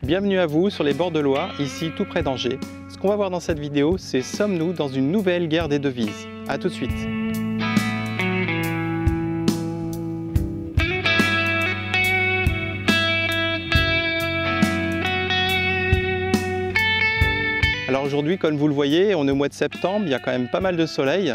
Bienvenue à vous sur les bords de Loire, ici tout près d'Angers. Ce qu'on va voir dans cette vidéo, c'est sommes-nous dans une nouvelle guerre des devises? A tout de suite. Alors aujourd'hui, comme vous le voyez, on est au mois de septembre, il y a quand même pas mal de soleil.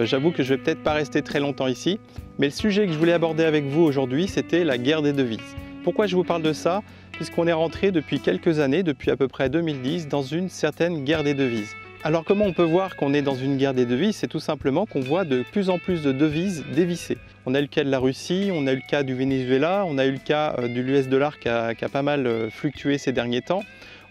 J'avoue que je vais peut-être pas rester très longtemps ici, mais le sujet que je voulais aborder avec vous aujourd'hui, c'était la guerre des devises. Pourquoi je vous parle de ça? Puisqu'on est rentré depuis quelques années, depuis à peu près 2010, dans une certaine guerre des devises. Alors comment on peut voir qu'on est dans une guerre des devises? C'est tout simplement qu'on voit de plus en plus de devises dévissées. On a eu le cas de la Russie, on a eu le cas du Venezuela, on a eu le cas du US dollar qui a pas mal fluctué ces derniers temps.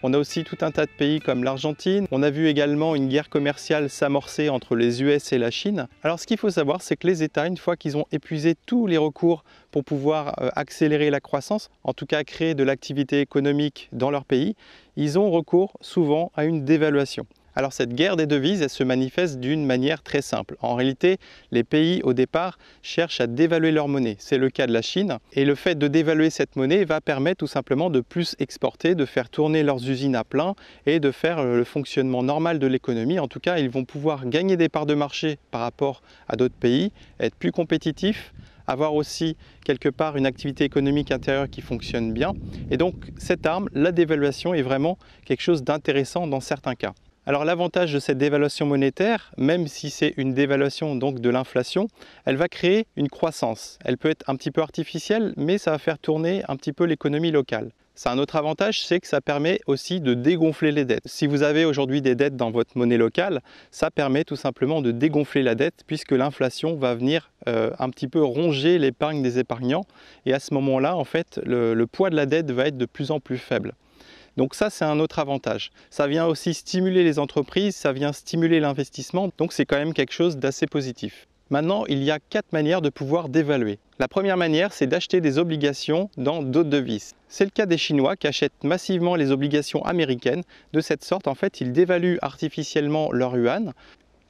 On a aussi tout un tas de pays comme l'Argentine. On a vu également une guerre commerciale s'amorcer entre les US et la Chine. Alors ce qu'il faut savoir, c'est que les États, une fois qu'ils ont épuisé tous les recours pour pouvoir accélérer la croissance, en tout cas créer de l'activité économique dans leur pays, ils ont recours souvent à une dévaluation. Alors cette guerre des devises, elle se manifeste d'une manière très simple. En réalité, les pays au départ cherchent à dévaluer leur monnaie. C'est le cas de la Chine. Et le fait de dévaluer cette monnaie va permettre tout simplement de plus exporter, de faire tourner leurs usines à plein et de faire le fonctionnement normal de l'économie. En tout cas, ils vont pouvoir gagner des parts de marché par rapport à d'autres pays, être plus compétitifs, avoir aussi quelque part une activité économique intérieure qui fonctionne bien. Et donc cette arme, la dévaluation, est vraiment quelque chose d'intéressant dans certains cas. Alors l'avantage de cette dévaluation monétaire, même si c'est une dévaluation donc de l'inflation, elle va créer une croissance. Elle peut être un petit peu artificielle, mais ça va faire tourner un petit peu l'économie locale. Ça a un autre avantage, c'est que ça permet aussi de dégonfler les dettes. Si vous avez aujourd'hui des dettes dans votre monnaie locale, ça permet tout simplement de dégonfler la dette puisque l'inflation va venir un petit peu ronger l'épargne des épargnants. Et à ce moment-là, en fait, le poids de la dette va être de plus en plus faible. Donc ça, c'est un autre avantage. Ça vient aussi stimuler les entreprises, ça vient stimuler l'investissement, donc c'est quand même quelque chose d'assez positif. Maintenant, il y a 4 manières de pouvoir dévaluer. La première manière, c'est d'acheter des obligations dans d'autres devises. C'est le cas des Chinois qui achètent massivement les obligations américaines. De cette sorte, en fait, ils dévaluent artificiellement leur yuan.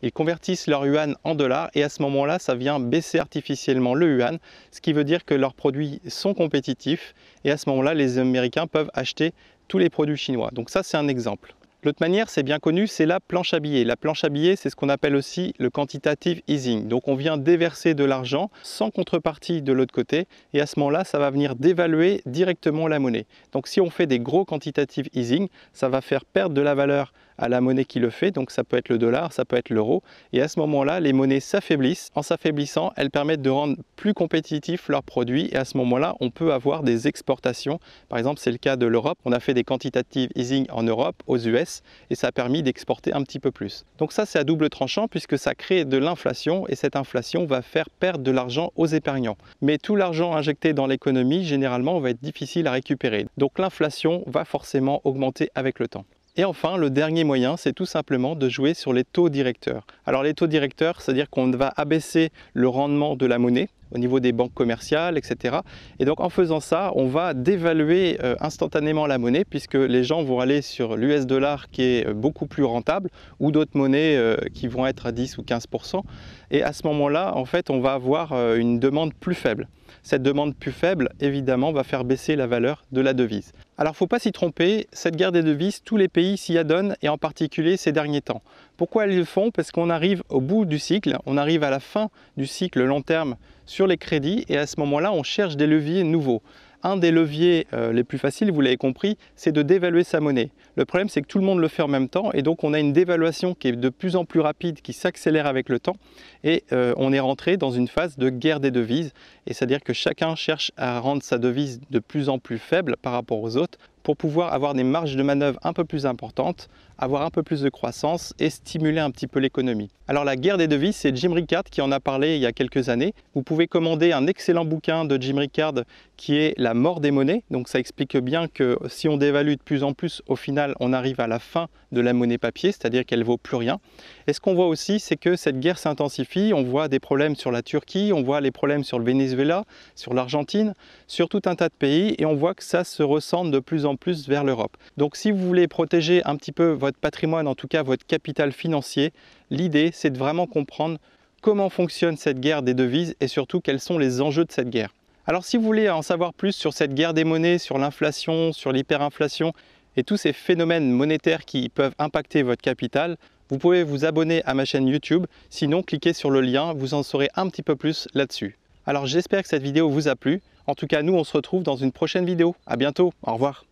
Ils convertissent leur yuan en dollars et à ce moment-là, ça vient baisser artificiellement le yuan, ce qui veut dire que leurs produits sont compétitifs et à ce moment-là, les Américains peuvent acheter tous les produits chinois. Donc ça, c'est un exemple. L'autre manière, c'est bien connu, c'est la planche à billets. La planche à billets, c'est ce qu'on appelle aussi le quantitative easing. Donc on vient déverser de l'argent sans contrepartie de l'autre côté et à ce moment-là, ça va venir dévaluer directement la monnaie. Donc si on fait des gros quantitative easing, ça va faire perdre de la valeur à la monnaie qui le fait, donc ça peut être le dollar, ça peut être l'euro, et à ce moment-là, les monnaies s'affaiblissent. En s'affaiblissant, elles permettent de rendre plus compétitifs leurs produits, et à ce moment-là, on peut avoir des exportations. Par exemple, c'est le cas de l'Europe. On a fait des quantitative easing en Europe, aux US, et ça a permis d'exporter un petit peu plus. Donc ça, c'est à double tranchant, puisque ça crée de l'inflation, et cette inflation va faire perdre de l'argent aux épargnants. Mais tout l'argent injecté dans l'économie, généralement, va être difficile à récupérer. Donc l'inflation va forcément augmenter avec le temps. Et enfin, le dernier moyen, c'est tout simplement de jouer sur les taux directeurs. Alors les taux directeurs, c'est-à-dire qu'on va abaisser le rendement de la monnaie au niveau des banques commerciales, etc. Et donc en faisant ça, on va dévaluer instantanément la monnaie puisque les gens vont aller sur l'US dollar qui est beaucoup plus rentable ou d'autres monnaies qui vont être à 10 ou 15%. Et à ce moment-là, en fait, on va avoir une demande plus faible. Cette demande plus faible, évidemment, va faire baisser la valeur de la devise. Alors, il ne faut pas s'y tromper, cette guerre des devises, tous les pays s'y adonnent, et en particulier ces derniers temps. Pourquoi ils le font? Parce qu'on arrive au bout du cycle, on arrive à la fin du cycle long terme sur les crédits, et à ce moment-là, on cherche des leviers nouveaux. Un des leviers les plus faciles, vous l'avez compris, c'est de dévaluer sa monnaie. Le problème, c'est que tout le monde le fait en même temps et donc on a une dévaluation qui est de plus en plus rapide, qui s'accélère avec le temps et on est rentré dans une phase de guerre des devises. Et c'est-à-dire que chacun cherche à rendre sa devise de plus en plus faible par rapport aux autres pour pouvoir avoir des marges de manœuvre un peu plus importantes, avoir un peu plus de croissance et stimuler un petit peu l'économie. Alors la guerre des devises, c'est Jim Rickards qui en a parlé il y a quelques années. Vous pouvez commander un excellent bouquin de Jim Rickards qui est La mort des monnaies. Donc ça explique bien que si on dévalue de plus en plus, au final, on arrive à la fin de la monnaie papier, c'est-à-dire qu'elle ne vaut plus rien. Et ce qu'on voit aussi, c'est que cette guerre s'intensifie. On voit des problèmes sur la Turquie, on voit les problèmes sur le Venezuela, sur l'Argentine, sur tout un tas de pays et on voit que ça se ressent de plus en plus vers l'Europe. Donc si vous voulez protéger un petit peu votre patrimoine, en tout cas votre capital financier, l'idée c'est de vraiment comprendre comment fonctionne cette guerre des devises et surtout quels sont les enjeux de cette guerre. Alors si vous voulez en savoir plus sur cette guerre des monnaies, sur l'inflation, sur l'hyperinflation et tous ces phénomènes monétaires qui peuvent impacter votre capital, vous pouvez vous abonner à ma chaîne YouTube, sinon cliquez sur le lien, vous en saurez un petit peu plus là-dessus. Alors j'espère que cette vidéo vous a plu. En tout cas, nous on se retrouve dans une prochaine vidéo. À bientôt, au revoir.